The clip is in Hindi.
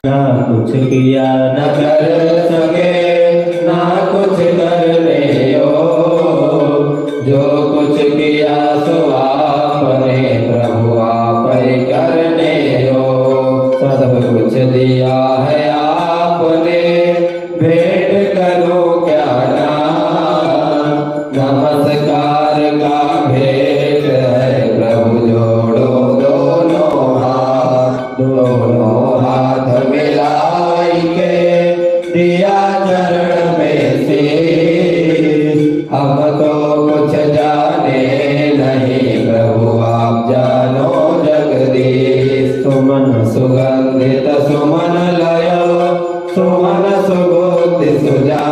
ना कुछ किया न कर सके ना कुछ करने जो कुछ किया सो आपने प्रभु आप ही करने हो। सब कुछ दिया है आपने भेंट करो क्या नाम। नमस्कार का भेंट है प्रभु जोड़ो दोनों हाथ मिलाई के दिया चरण में से। हम तो कुछ जाने नहीं प्रभु आप जानो जगदीश। सुमन सुगंधित सुमन लयो सुमन सुगोति सुजा